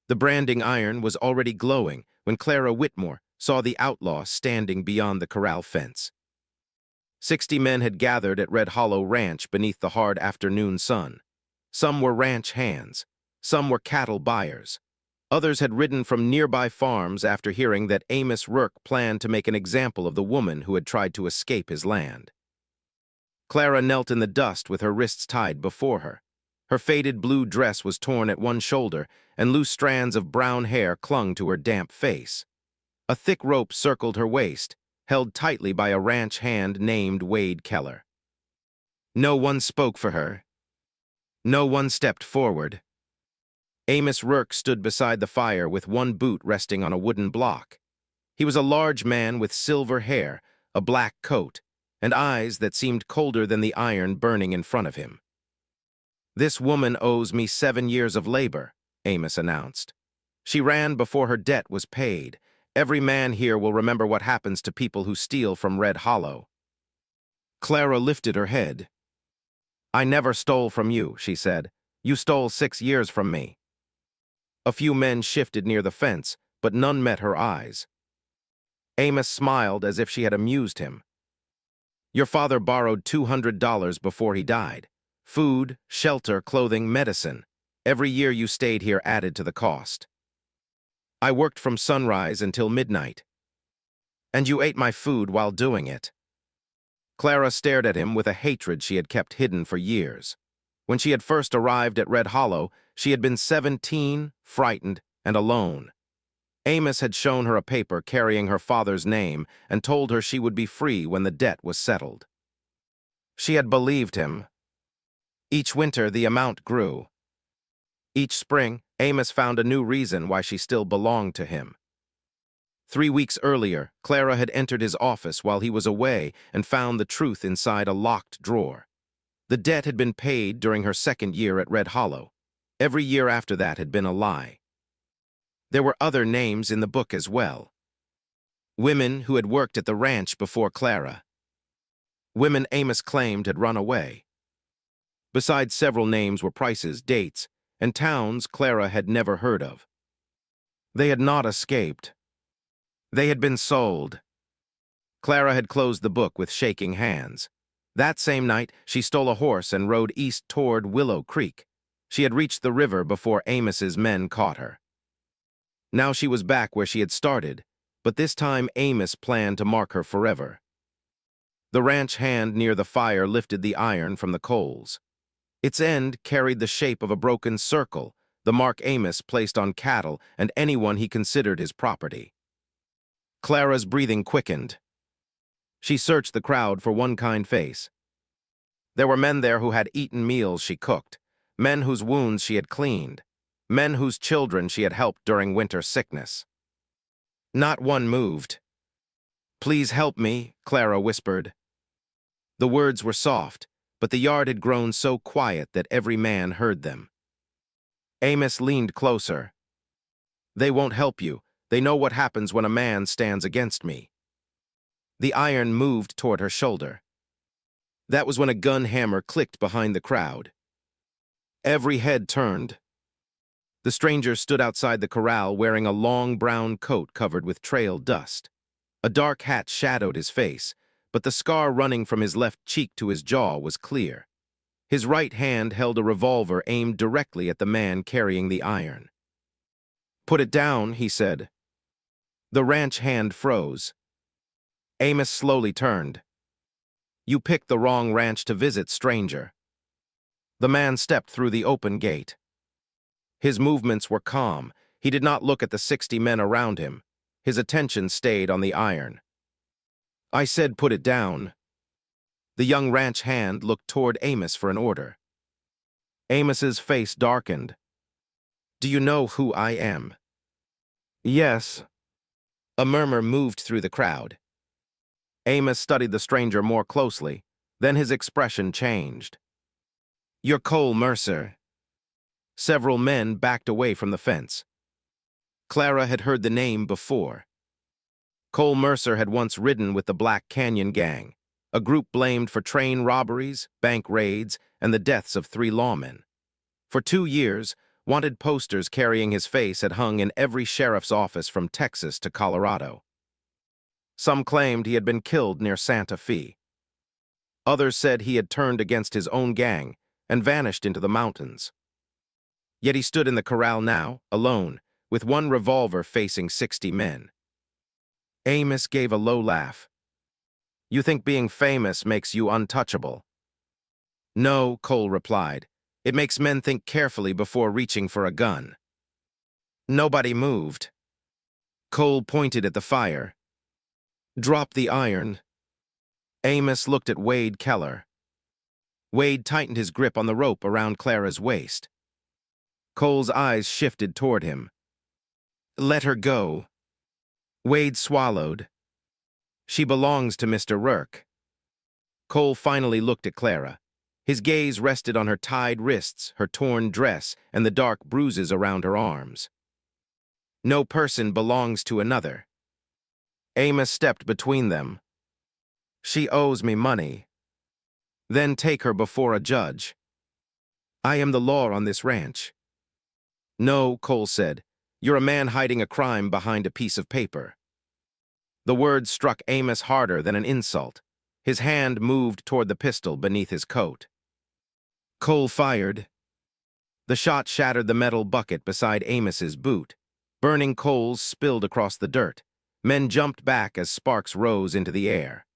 The branding iron was already glowing when Clara Whitmore saw the outlaw standing beyond the corral fence. 60 men had gathered at Red Hollow Ranch beneath the hard afternoon sun. Some were ranch hands, some were cattle buyers. Others had ridden from nearby farms after hearing that Amos Rourke planned to make an example of the woman who had tried to escape his land. Clara knelt in the dust with her wrists tied before her. Her faded blue dress was torn at one shoulder, and loose strands of brown hair clung to her damp face. A thick rope circled her waist, held tightly by a ranch hand named Wade Keller. No one spoke for her. No one stepped forward. Amos Rourke stood beside the fire with one boot resting on a wooden block. He was a large man with silver hair, a black coat, and eyes that seemed colder than the iron burning in front of him. "This woman owes me 7 years of labor," Amos announced. "She ran before her debt was paid. Every man here will remember what happens to people who steal from Red Hollow." Clara lifted her head. "I never stole from you," she said. "You stole 6 years from me." A few men shifted near the fence, but none met her eyes. Amos smiled as if she had amused him. "Your father borrowed $200 before he died. Food, shelter, clothing, medicine. Every year you stayed here added to the cost. I worked from sunrise until midnight. And you ate my food while doing it." Clara stared at him with a hatred she had kept hidden for years. When she had first arrived at Red Hollow, she had been 17, frightened, and alone. Amos had shown her a paper carrying her father's name and told her she would be free when the debt was settled. She had believed him. Each winter, the amount grew. Each spring, Amos found a new reason why she still belonged to him. 3 weeks earlier, Clara had entered his office while he was away and found the truth inside a locked drawer. The debt had been paid during her 2nd year at Red Hollow. Every year after that had been a lie. There were other names in the book as well. Women who had worked at the ranch before Clara. Women Amos claimed had run away. Besides several names were prices, dates, and towns Clara had never heard of. They had not escaped. They had been sold. Clara had closed the book with shaking hands. That same night, she stole a horse and rode east toward Willow Creek. She had reached the river before Amos's men caught her. Now she was back where she had started, but this time Amos planned to mark her forever. The ranch hand near the fire lifted the iron from the coals. Its end carried the shape of a broken circle, the mark Amos placed on cattle and anyone he considered his property. Clara's breathing quickened. She searched the crowd for one kind face. There were men there who had eaten meals she cooked, men whose wounds she had cleaned, men whose children she had helped during winter sickness. Not one moved. "Please help me," Clara whispered. The words were soft, but the yard had grown so quiet that every man heard them. Amos leaned closer. "They won't help you. They know what happens when a man stands against me." The iron moved toward her shoulder. That was when a gun hammer clicked behind the crowd. Every head turned. The stranger stood outside the corral wearing a long brown coat covered with trail dust. A dark hat shadowed his face, but the scar running from his left cheek to his jaw was clear. His right hand held a revolver aimed directly at the man carrying the iron. "Put it down," he said. The ranch hand froze. Amos slowly turned. "You picked the wrong ranch to visit, stranger." The man stepped through the open gate. His movements were calm. He did not look at the 60 men around him. His attention stayed on the iron. "I said put it down." The young ranch hand looked toward Amos for an order. Amos's face darkened. "Do you know who I am?" "Yes." A murmur moved through the crowd. Amos studied the stranger more closely. Then his expression changed. "You're Cole Mercer." Several men backed away from the fence. Clara had heard the name before. Cole Mercer had once ridden with the Black Canyon Gang, a group blamed for train robberies, bank raids, and the deaths of 3 lawmen. For 2 years, Wanted posters carrying his face had hung in every sheriff's office from Texas to Colorado. Some claimed he had been killed near Santa Fe. Others said he had turned against his own gang and vanished into the mountains. Yet he stood in the corral now, alone, with one revolver facing 60 men. Amos gave a low laugh. "You think being famous makes you untouchable?" "No," Cole replied. "It makes men think carefully before reaching for a gun." Nobody moved. Cole pointed at the fire. "Drop the iron." Amos looked at Wade Keller. Wade tightened his grip on the rope around Clara's waist. Cole's eyes shifted toward him. "Let her go." Wade swallowed. "She belongs to Mr. Rourke." Cole finally looked at Clara. His gaze rested on her tied wrists, her torn dress, and the dark bruises around her arms. "No person belongs to another." Amos stepped between them. "She owes me money." "Then take her before a judge." "I am the law on this ranch." "No," Cole said. "You're a man hiding a crime behind a piece of paper." The words struck Amos harder than an insult. His hand moved toward the pistol beneath his coat. Cole fired. The shot shattered the metal bucket beside Amos's boot. Burning coals spilled across the dirt. Men jumped back as sparks rose into the air.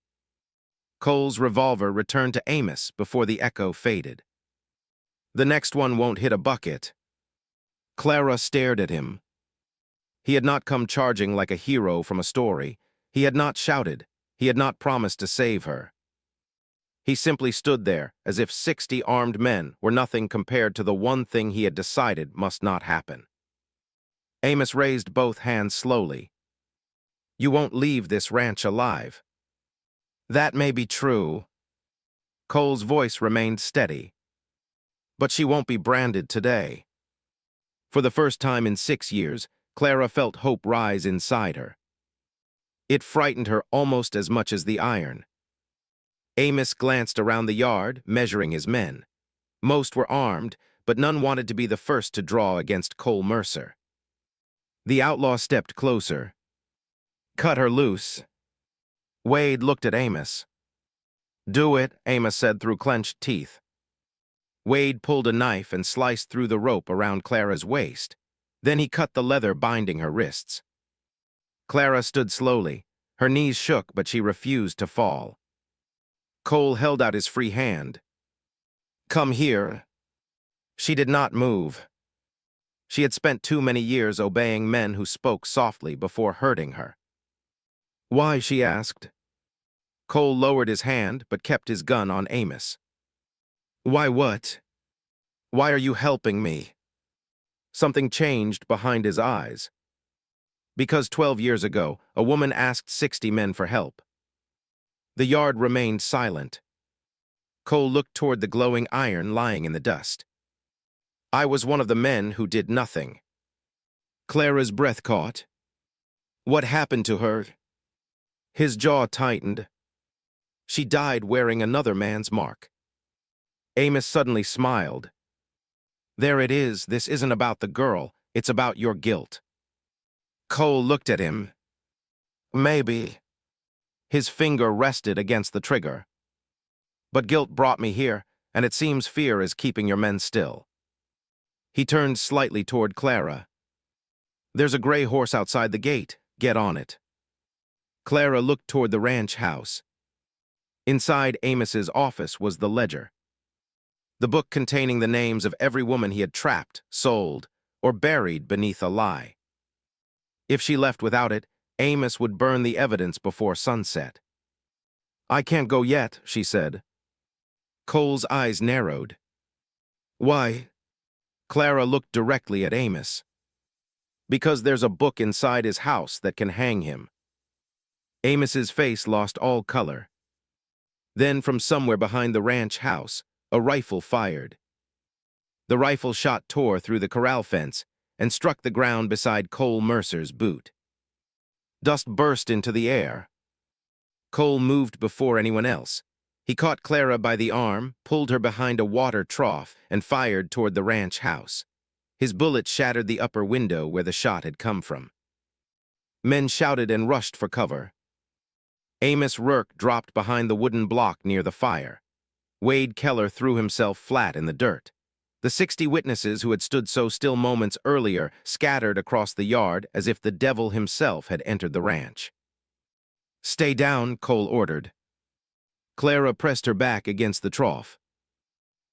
Cole's revolver returned to Amos before the echo faded. "The next one won't hit a bucket." Clara stared at him. He had not come charging like a hero from a story. He had not shouted. He had not promised to save her. He simply stood there as if 60 armed men were nothing compared to the one thing he had decided must not happen. Amos raised both hands slowly. "You won't leave this ranch alive." "That may be true." Cole's voice remained steady. "But she won't be branded today." For the first time in 6 years, Clara felt hope rise inside her. It frightened her almost as much as the iron. Amos glanced around the yard, measuring his men. Most were armed, but none wanted to be the first to draw against Cole Mercer. The outlaw stepped closer. "Cut her loose." Wade looked at Amos. "Do it," Amos said through clenched teeth. Wade pulled a knife and sliced through the rope around Clara's waist. Then he cut the leather binding her wrists. Clara stood slowly. Her knees shook, but she refused to fall. Cole held out his free hand. "Come here." She did not move. She had spent too many years obeying men who spoke softly before hurting her. "Why?" she asked. Cole lowered his hand, but kept his gun on Amos. "Why what? Why are you helping me?" Something changed behind his eyes. "Because 12 years ago, a woman asked 60 men for help." The yard remained silent. Cole looked toward the glowing iron lying in the dust. "I was one of the men who did nothing." Clara's breath caught. "What happened to her?" His jaw tightened. "She died wearing another man's mark." Amos suddenly smiled. "There it is. This isn't about the girl. It's about your guilt." Cole looked at him. "Maybe." His finger rested against the trigger. "But guilt brought me here, and it seems fear is keeping your men still." He turned slightly toward Clara. "There's a gray horse outside the gate. Get on it." Clara looked toward the ranch house. Inside Amos's office was the ledger. The book containing the names of every woman he had trapped, sold, or buried beneath a lie. If she left without it, Amos would burn the evidence before sunset. "I can't go yet," she said. Cole's eyes narrowed. "Why?" Clara looked directly at Amos. "Because there's a book inside his house that can hang him." Amos's face lost all color. Then, from somewhere behind the ranch house, a rifle fired. The rifle shot tore through the corral fence and struck the ground beside Cole Mercer's boot. Dust burst into the air. Cole moved before anyone else. He caught Clara by the arm, pulled her behind a water trough, and fired toward the ranch house. His bullet shattered the upper window where the shot had come from. Men shouted and rushed for cover. Amos Rourke dropped behind the wooden block near the fire. Wade Keller threw himself flat in the dirt. The 60 witnesses who had stood so still moments earlier scattered across the yard as if the devil himself had entered the ranch. "Stay down," Cole ordered. Clara pressed her back against the trough.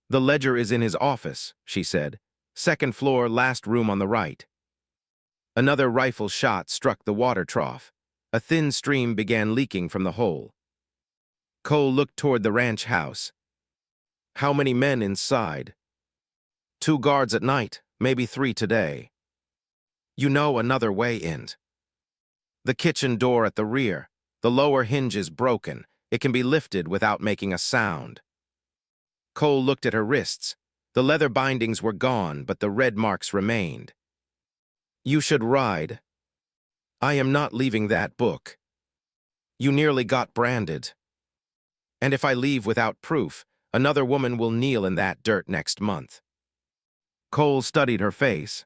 "The ledger is in his office," she said. "Second floor, last room on the right." Another rifle shot struck the water trough. A thin stream began leaking from the hole. Cole looked toward the ranch house. "How many men inside?" "2 guards at night, maybe 3 today." "You know another way in." "The kitchen door at the rear. The lower hinge is broken. It can be lifted without making a sound." Cole looked at her wrists. The leather bindings were gone, but the red marks remained. "You should ride." "I am not leaving that book." "You nearly got branded." "And if I leave without proof, another woman will kneel in that dirt next month." Cole studied her face.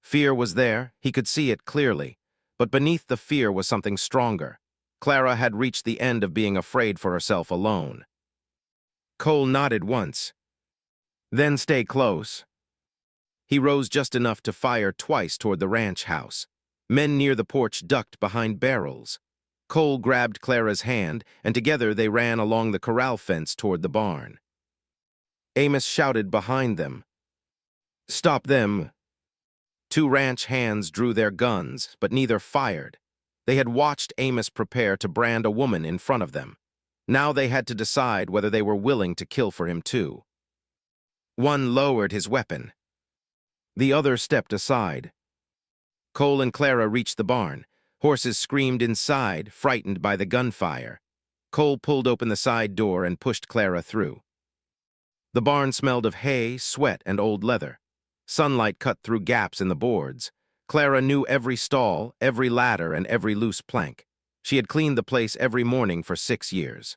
Fear was there, he could see it clearly, but beneath the fear was something stronger. Clara had reached the end of being afraid for herself alone. Cole nodded once. "Then stay close." He rose just enough to fire twice toward the ranch house. Men near the porch ducked behind barrels. Cole grabbed Clara's hand, and together they ran along the corral fence toward the barn. Amos shouted behind them, "Stop them!" 2 ranch hands drew their guns, but neither fired. They had watched Amos prepare to brand a woman in front of them. Now they had to decide whether they were willing to kill for him too. One lowered his weapon. The other stepped aside. Cole and Clara reached the barn. Horses screamed inside, frightened by the gunfire. Cole pulled open the side door and pushed Clara through. The barn smelled of hay, sweat, and old leather. Sunlight cut through gaps in the boards. Clara knew every stall, every ladder, and every loose plank. She had cleaned the place every morning for 6 years.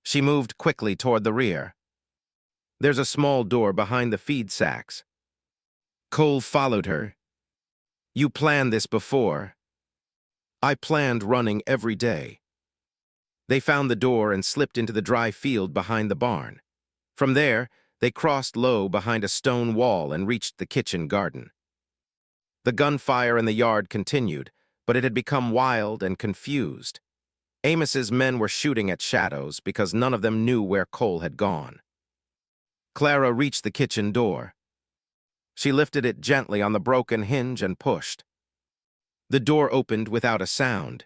She moved quickly toward the rear. "There's a small door behind the feed sacks." Cole followed her. "You planned this before." "I planned running every day." They found the door and slipped into the dry field behind the barn. From there, they crossed low behind a stone wall and reached the kitchen garden. The gunfire in the yard continued, but it had become wild and confused. Amos's men were shooting at shadows because none of them knew where Cole had gone. Clara reached the kitchen door. She lifted it gently on the broken hinge and pushed. The door opened without a sound.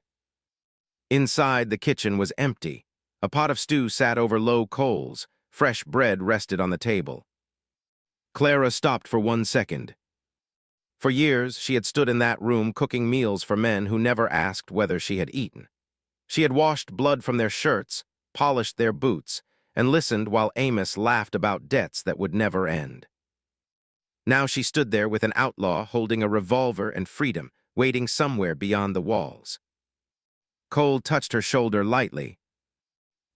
Inside, the kitchen was empty. A pot of stew sat over low coals. Fresh bread rested on the table. Clara stopped for 1 second. For years, she had stood in that room cooking meals for men who never asked whether she had eaten. She had washed blood from their shirts, polished their boots, and listened while Amos laughed about debts that would never end. Now she stood there with an outlaw holding a revolver and freedom, waiting somewhere beyond the walls. Cole touched her shoulder lightly.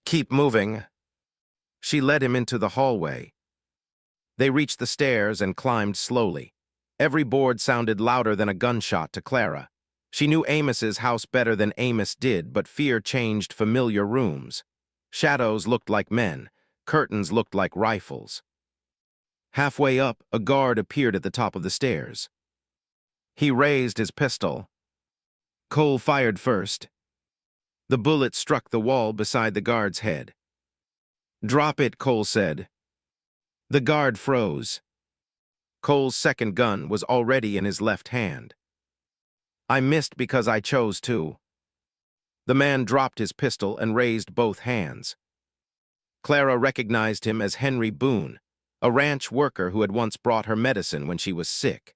"Keep moving." She led him into the hallway. They reached the stairs and climbed slowly. Every board sounded louder than a gunshot to Clara. She knew Amos's house better than Amos did, but fear changed familiar rooms. Shadows looked like men. Curtains looked like rifles. Halfway up, a guard appeared at the top of the stairs. He raised his pistol. Cole fired first. The bullet struck the wall beside the guard's head. "Drop it," Cole said. The guard froze. Cole's second gun was already in his left hand. "I missed because I chose to." The man dropped his pistol and raised both hands. Clara recognized him as Henry Boone, a ranch worker who had once brought her medicine when she was sick.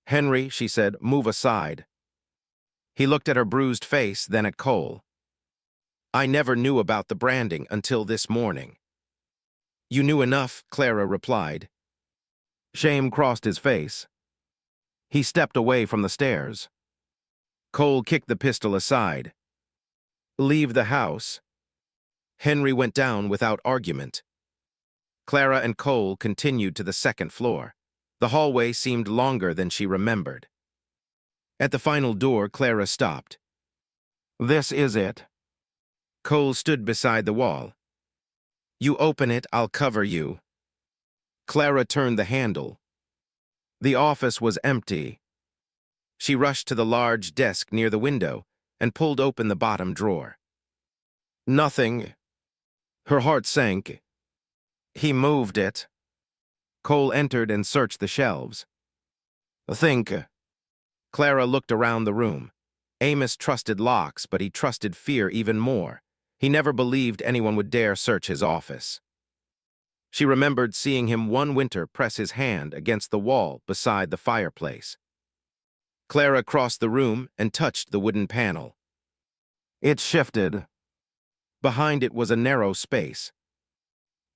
"Henry," she said, "move aside." He looked at her bruised face, then at Cole. "I never knew about the branding until this morning." "You knew enough," Clara replied. Shame crossed his face. He stepped away from the stairs. Cole kicked the pistol aside. "Leave the house." Henry went down without argument. Clara and Cole continued to the second floor. The hallway seemed longer than she remembered. At the final door, Clara stopped. "This is it." Cole stood beside the wall. "You open it, I'll cover you." Clara turned the handle. The office was empty. She rushed to the large desk near the window and pulled open the bottom drawer. Nothing. Her heart sank. He moved it. Cole entered and searched the shelves. "Think." Clara looked around the room. Amos trusted locks, but he trusted fear even more. He never believed anyone would dare search his office. She remembered seeing him one winter press his hand against the wall beside the fireplace. Clara crossed the room and touched the wooden panel. It shifted. Behind it was a narrow space.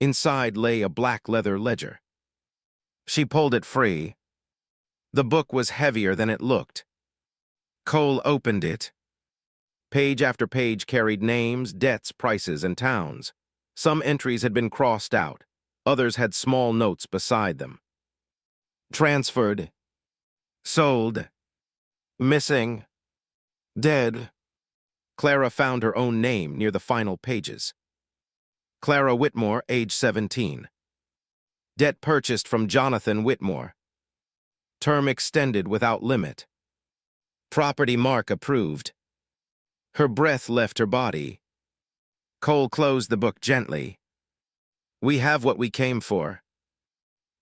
Inside lay a black leather ledger. She pulled it free. The book was heavier than it looked. Cole opened it. Page after page carried names, debts, prices, and towns. Some entries had been crossed out. Others had small notes beside them. Transferred. Sold. Missing. Dead. Clara found her own name near the final pages. Clara Whitmore, age 17. Debt purchased from Jonathan Whitmore. Term extended without limit. Property mark approved. Her breath left her body. Cole closed the book gently. "We have what we came for."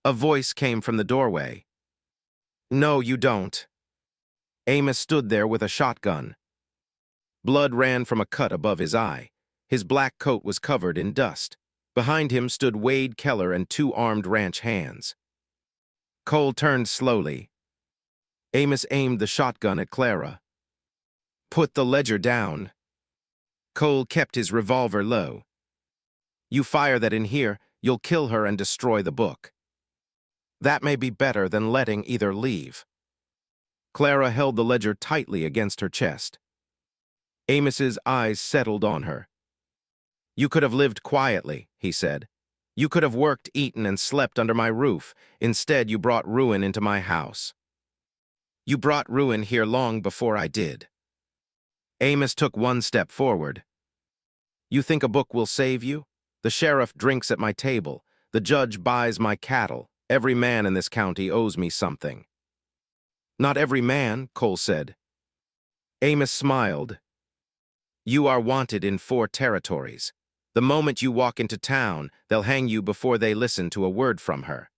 A voice came from the doorway. "No, you don't." Amos stood there with a shotgun. Blood ran from a cut above his eye. His black coat was covered in dust. Behind him stood Wade Keller and two armed ranch hands. Cole turned slowly. Amos aimed the shotgun at Clara. "Put the ledger down." Cole kept his revolver low. "You fire that in here, you'll kill her and destroy the book. That may be better than letting either leave." Clara held the ledger tightly against her chest. Amos's eyes settled on her. "You could have lived quietly," he said. "You could have worked, eaten, and slept under my roof. Instead, you brought ruin into my house. You brought ruin here long before I did." Amos took one step forward. "You think a book will save you? The sheriff drinks at my table. The judge buys my cattle. Every man in this county owes me something." "Not every man," Cole said. Amos smiled. "You are wanted in 4 territories. The moment you walk into town, they'll hang you before they listen to a word from her."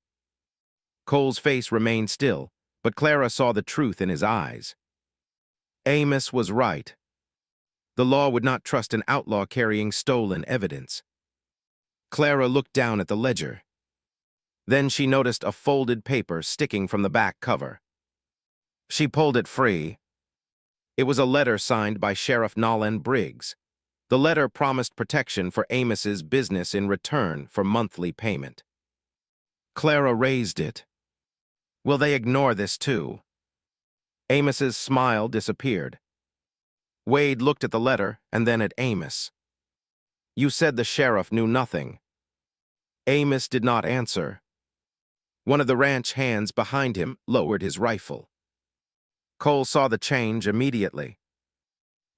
Cole's face remained still, but Clara saw the truth in his eyes. Amos was right. The law would not trust an outlaw carrying stolen evidence. Clara looked down at the ledger. Then she noticed a folded paper sticking from the back cover. She pulled it free. It was a letter signed by Sheriff Nolan Briggs. The letter promised protection for Amos's business in return for monthly payment. Clara raised it. "Will they ignore this too?" Amos's smile disappeared. Wade looked at the letter and then at Amos. "You said the sheriff knew nothing." Amos did not answer. One of the ranch hands behind him lowered his rifle. Cole saw the change immediately.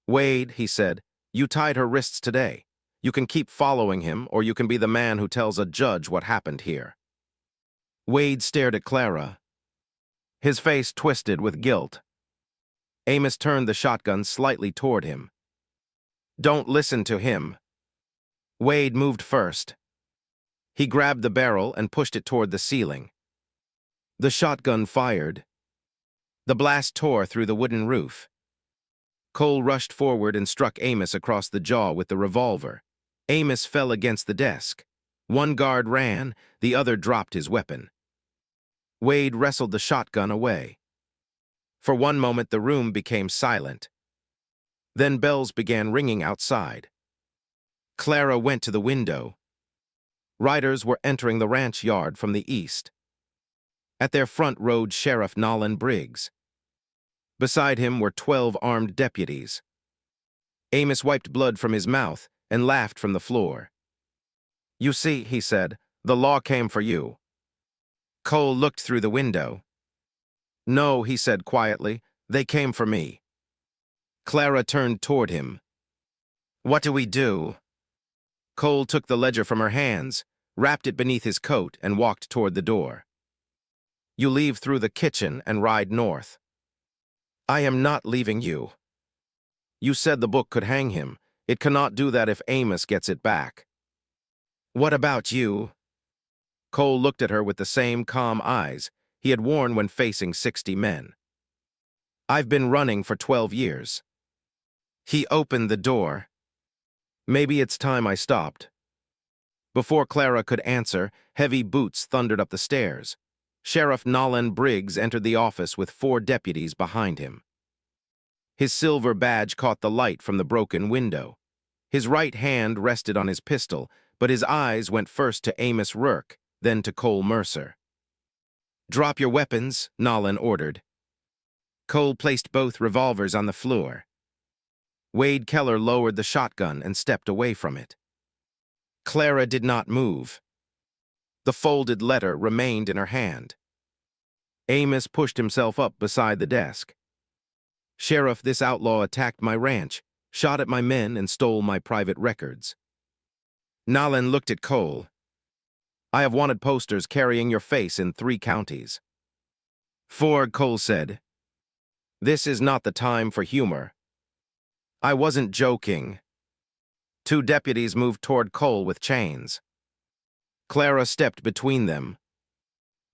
"Wade," he said, "you tied her wrists today. You can keep following him, or you can be the man who tells a judge what happened here." Wade stared at Clara. His face twisted with guilt. Amos turned the shotgun slightly toward him. "Don't listen to him." Wade moved first. He grabbed the barrel and pushed it toward the ceiling. The shotgun fired. The blast tore through the wooden roof. Cole rushed forward and struck Amos across the jaw with the revolver. Amos fell against the desk. One guard ran, the other dropped his weapon. Wade wrestled the shotgun away. For one moment, the room became silent. Then bells began ringing outside. Clara went to the window. Riders were entering the ranch yard from the east. At their front rode Sheriff Nolan Briggs. Beside him were 12 armed deputies. Amos wiped blood from his mouth and laughed from the floor. "You see," he said, "the law came for you." Cole looked through the window. No, he said quietly. They came for me. Clara turned toward him. What do we do? Cole took the ledger from her hands, wrapped it beneath his coat, and walked toward the door. You leave through the kitchen and ride north. I am not leaving you. You said the book could hang him. It cannot do that if Amos gets it back. What about you? Cole looked at her with the same calm eyes he had worn when facing 60 men. I've been running for 12 years. He opened the door. Maybe it's time I stopped. Before Clara could answer, heavy boots thundered up the stairs. Sheriff Nolan Briggs entered the office with 4 deputies behind him. His silver badge caught the light from the broken window. His right hand rested on his pistol, but his eyes went first to Amos Rourke, then to Cole Mercer. Drop your weapons, Nolan ordered. Cole placed both revolvers on the floor. Wade Keller lowered the shotgun and stepped away from it. Clara did not move. The folded letter remained in her hand. Amos pushed himself up beside the desk. Sheriff, this outlaw attacked my ranch, shot at my men, and stole my private records. Nolan looked at Cole. I have wanted posters carrying your face in 3 counties. Ford, Cole said. This is not the time for humor. I wasn't joking. 2 deputies moved toward Cole with chains. Clara stepped between them.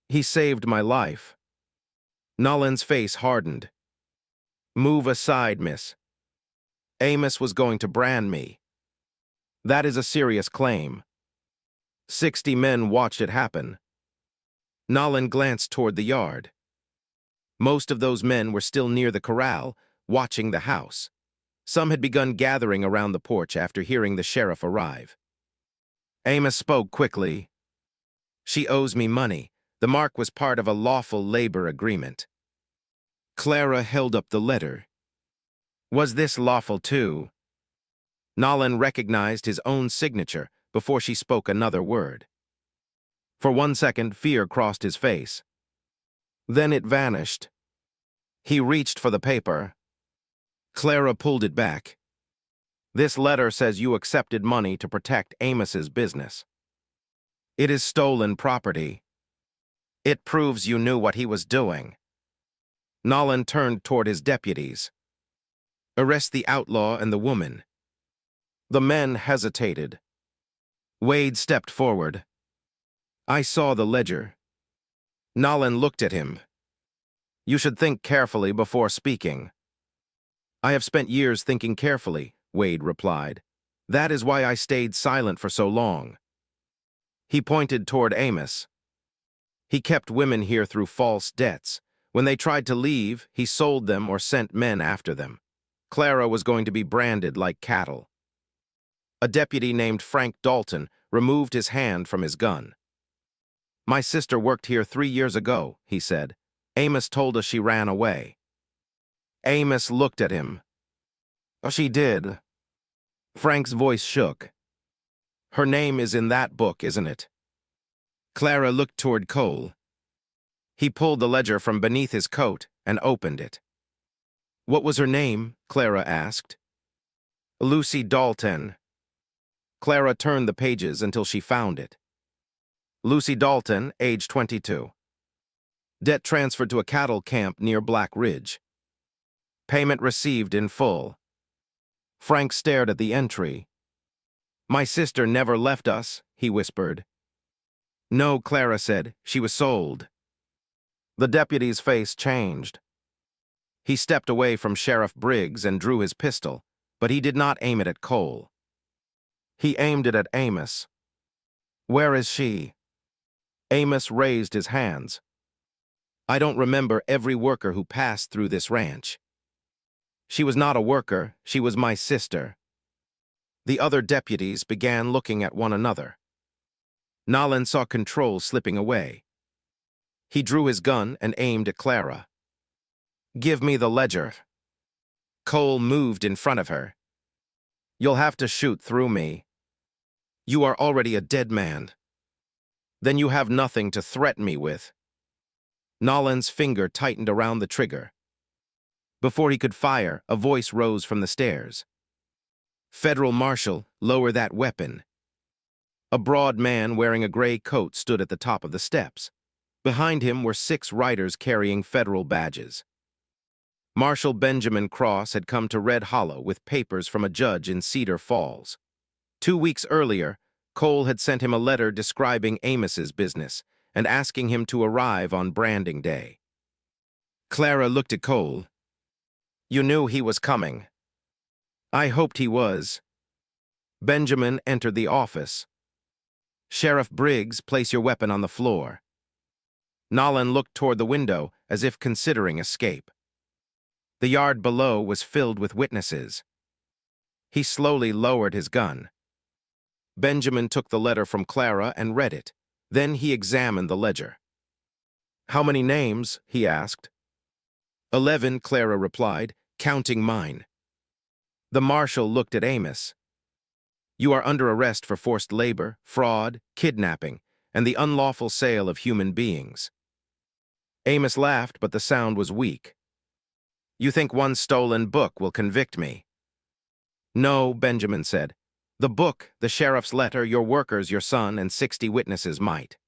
He saved my life. Nolan's face hardened. Move aside, miss. Amos was going to brand me. That is a serious claim. 60 men watched it happen. Nolan glanced toward the yard. Most of those men were still near the corral, watching the house. Some had begun gathering around the porch after hearing the sheriff arrive. Amos spoke quickly. She owes me money. The mark was part of a lawful labor agreement. Clara held up the letter. Was this lawful too? Nolan recognized his own signature before she spoke another word. For 1 second, fear crossed his face. Then it vanished. He reached for the paper. Clara pulled it back. This letter says you accepted money to protect Amos's business. It is stolen property. It proves you knew what he was doing. Nolan turned toward his deputies. Arrest the outlaw and the woman. The men hesitated. Wade stepped forward. I saw the ledger. Nolan looked at him. You should think carefully before speaking. I have spent years thinking carefully, Wade replied. That is why I stayed silent for so long. He pointed toward Amos. He kept women here through false debts. When they tried to leave, he sold them or sent men after them. Clara was going to be branded like cattle. A deputy named Frank Dalton removed his hand from his gun. My sister worked here 3 years ago, he said. Amos told us she ran away. Amos looked at him. Oh, she did. Frank's voice shook. Her name is in that book, isn't it? Clara looked toward Cole. He pulled the ledger from beneath his coat and opened it. What was her name? Clara asked. Lucy Dalton. Clara turned the pages until she found it. Lucy Dalton, age 22. Debt transferred to a cattle camp near Black Ridge. Payment received in full. Frank stared at the entry. My sister never left us, he whispered. No, Clara said. She was sold. The deputy's face changed. He stepped away from Sheriff Briggs and drew his pistol, but he did not aim it at Cole. He aimed it at Amos. Where is she? Amos raised his hands. I don't remember every worker who passed through this ranch. She was not a worker, she was my sister. The other deputies began looking at one another. Nolan saw control slipping away. He drew his gun and aimed at Clara. Give me the ledger. Cole moved in front of her. You'll have to shoot through me. You are already a dead man. Then you have nothing to threaten me with, Nolan's finger tightened around the trigger. Before he could fire, a voice rose from the stairs. "Federal Marshal, lower that weapon." A broad man wearing a gray coat stood at the top of the steps. Behind him were 6 riders carrying federal badges. Marshal Benjamin Cross had come to Red Hollow with papers from a judge in Cedar Falls. 2 weeks earlier, Cole had sent him a letter describing Amos's business and asking him to arrive on branding day. Clara looked at Cole. "You knew he was coming." "I hoped he was." Benjamin entered the office. "Sheriff Briggs, place your weapon on the floor." Nolan looked toward the window as if considering escape. The yard below was filled with witnesses. He slowly lowered his gun. Benjamin took the letter from Clara and read it. Then he examined the ledger. "How many names?" he asked. 11, Clara replied, "counting mine." The marshal looked at Amos. "You are under arrest for forced labor, fraud, kidnapping, and the unlawful sale of human beings." Amos laughed, but the sound was weak. "You think one stolen book will convict me?" "No," Benjamin said. "The book, the sheriff's letter, your workers, your son, and 60 witnesses might."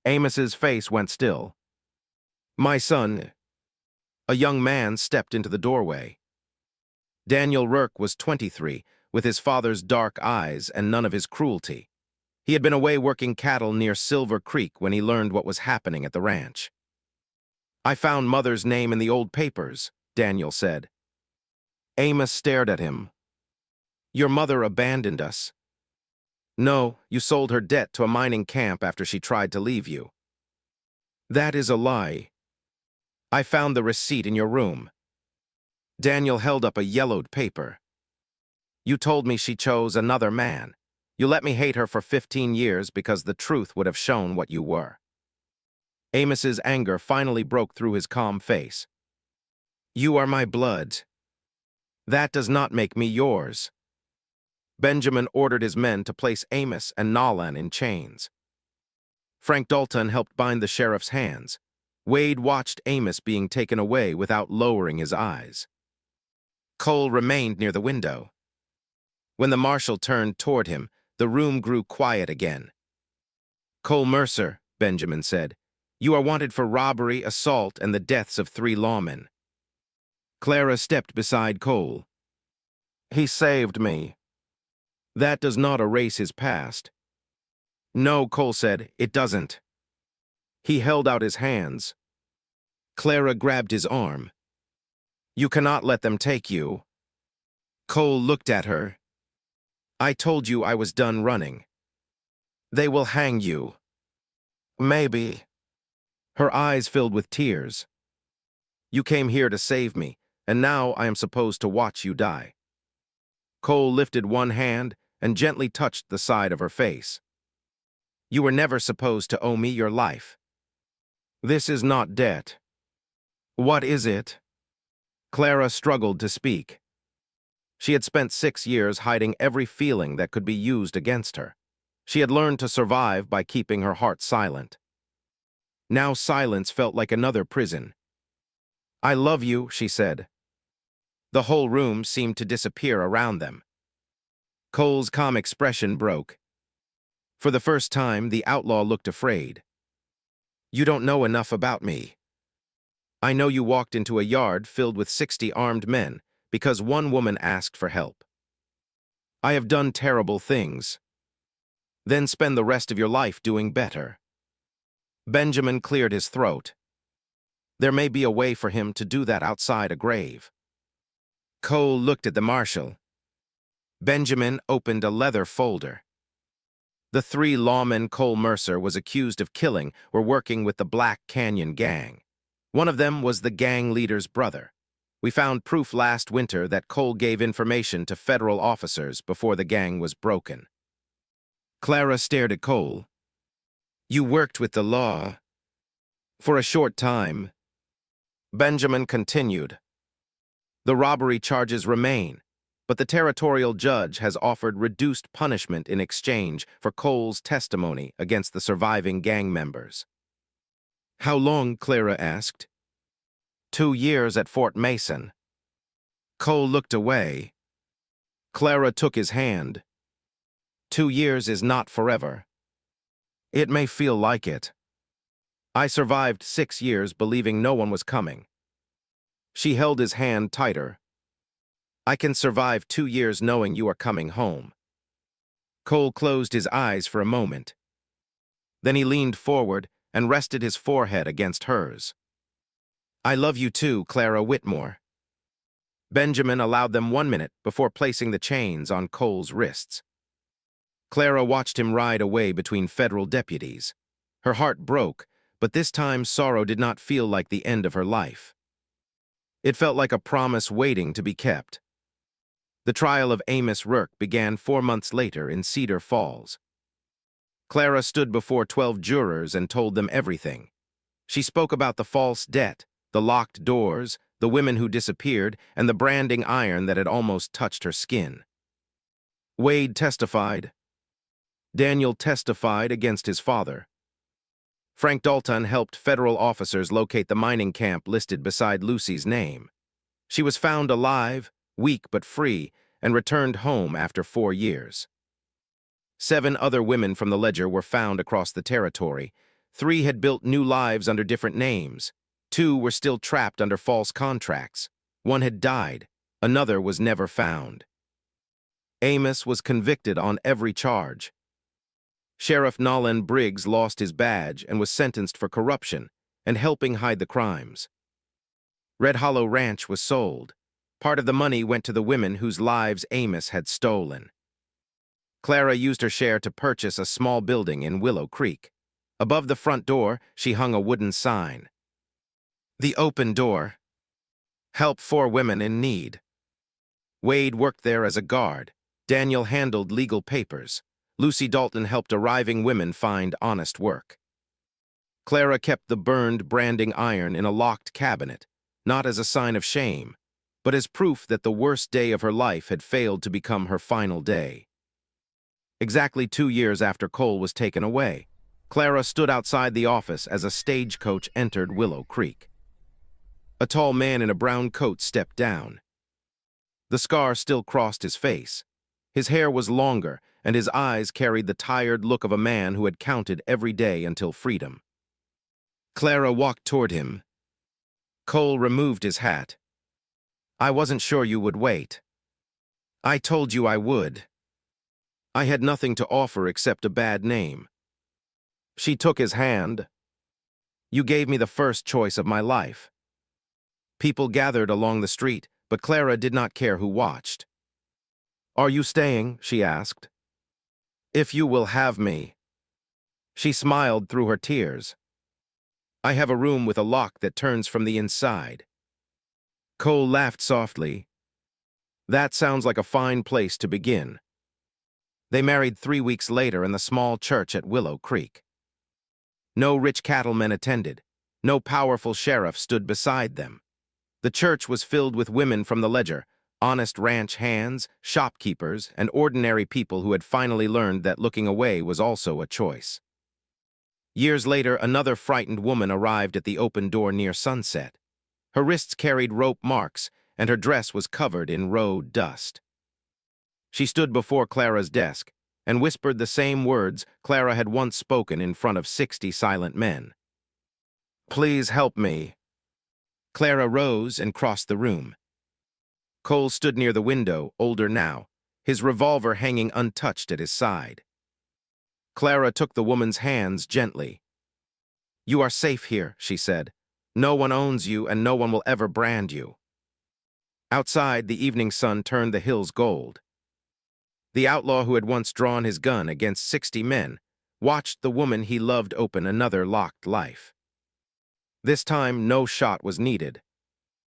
Amos's face went still. "My son." A young man stepped into the doorway. Daniel Rourke was 23, with his father's dark eyes and none of his cruelty. He had been away working cattle near Silver Creek when he learned what was happening at the ranch. "I found Mother's name in the old papers," Daniel said. Amos stared at him. "Your mother abandoned us." "No, you sold her debt to a mining camp after she tried to leave you." "That is a lie." "I found the receipt in your room." Daniel held up a yellowed paper. "You told me she chose another man. You let me hate her for 15 years because the truth would have shown what you were." Amos's anger finally broke through his calm face. "You are my blood. That does not make me yours." Benjamin ordered his men to place Amos and Nolan in chains. Frank Dalton helped bind the sheriff's hands. Wade watched Amos being taken away without lowering his eyes. Cole remained near the window. When the marshal turned toward him, the room grew quiet again. "Cole Mercer," Benjamin said, "you are wanted for robbery, assault, and the deaths of 3 lawmen." Clara stepped beside Cole. "He saved me." "That does not erase his past." "No," Cole said, "it doesn't." He held out his hands. Clara grabbed his arm. "You cannot let them take you." Cole looked at her. "I told you I was done running." "They will hang you." "Maybe." Her eyes filled with tears. "You came here to save me, and now I am supposed to watch you die." Cole lifted one hand and gently touched the side of her face. "You were never supposed to owe me your life." "This is not debt." "What is it?" Clara struggled to speak. She had spent 6 years hiding every feeling that could be used against her. She had learned to survive by keeping her heart silent. Now silence felt like another prison. "I love you," she said. The whole room seemed to disappear around them. Cole's calm expression broke. For the first time, the outlaw looked afraid. "You don't know enough about me. I know you walked into a yard filled with 60 armed men because one woman asked for help. I have done terrible things. Then spend the rest of your life doing better." Benjamin cleared his throat. There may be a way for him to do that outside a grave. Cole looked at the marshal. Benjamin opened a leather folder. The 3 lawmen Cole Mercer was accused of killing were working with the Black Canyon gang. One of them was the gang leader's brother. We found proof last winter that Cole gave information to federal officers before the gang was broken. Clara stared at Cole. "You worked with the law." "For a short time." Benjamin continued. "The robbery charges remain, but the territorial judge has offered reduced punishment in exchange for Cole's testimony against the surviving gang members." How long? Clara asked. 2 years at Fort Mason. Cole looked away. Clara took his hand. 2 years is not forever. It may feel like it. I survived 6 years believing no one was coming. She held his hand tighter. I can survive 2 years knowing you are coming home. Cole closed his eyes for a moment. Then he leaned forward and rested his forehead against hers. I love you too, Clara Whitmore. Benjamin allowed them 1 minute before placing the chains on Cole's wrists. Clara watched him ride away between federal deputies. Her heart broke, but this time sorrow did not feel like the end of her life. It felt like a promise waiting to be kept. The trial of Amos Rourke began 4 months later in Cedar Falls. Clara stood before 12 jurors and told them everything. She spoke about the false debt, the locked doors, the women who disappeared, and the branding iron that had almost touched her skin. Wade testified. Daniel testified against his father. Frank Dalton helped federal officers locate the mining camp listed beside Lucy's name. She was found alive, weak but free, and returned home after 4 years. 7 other women from the ledger were found across the territory. 3 had built new lives under different names. 2 were still trapped under false contracts. 1 had died. Another was never found. Amos was convicted on every charge. Sheriff Nolan Briggs lost his badge and was sentenced for corruption and helping hide the crimes. Red Hollow Ranch was sold. Part of the money went to the women whose lives Amos had stolen. Clara used her share to purchase a small building in Willow Creek. Above the front door, she hung a wooden sign. The Open Door. Help for women in need. Wade worked there as a guard. Daniel handled legal papers. Lucy Dalton helped arriving women find honest work. Clara kept the burned branding iron in a locked cabinet, not as a sign of shame, but as proof that the worst day of her life had failed to become her final day. Exactly 2 years after Cole was taken away, Clara stood outside the office as a stagecoach entered Willow Creek. A tall man in a brown coat stepped down. The scar still crossed his face. His hair was longer, and his eyes carried the tired look of a man who had counted every day until freedom. Clara walked toward him. Cole removed his hat. I wasn't sure you would wait. I told you I would. I had nothing to offer except a bad name. She took his hand. You gave me the first choice of my life. People gathered along the street, but Clara did not care who watched. Are you staying? She asked. If you will have me. She smiled through her tears. I have a room with a lock that turns from the inside. Cole laughed softly. That sounds like a fine place to begin. They married 3 weeks later in the small church at Willow Creek. No rich cattlemen attended. No powerful sheriff stood beside them. The church was filled with women from the ledger, honest ranch hands, shopkeepers, and ordinary people who had finally learned that looking away was also a choice. Years later, another frightened woman arrived at the open door near sunset. Her wrists carried rope marks, and her dress was covered in road dust. She stood before Clara's desk and whispered the same words Clara had once spoken in front of 60 silent men. Please help me. Clara rose and crossed the room. Cole stood near the window, older now, his revolver hanging untouched at his side. Clara took the woman's hands gently. You are safe here, she said. No one owns you and no one will ever brand you. Outside, the evening sun turned the hills gold. The outlaw who had once drawn his gun against 60 men watched the woman he loved open another locked life. This time, no shot was needed.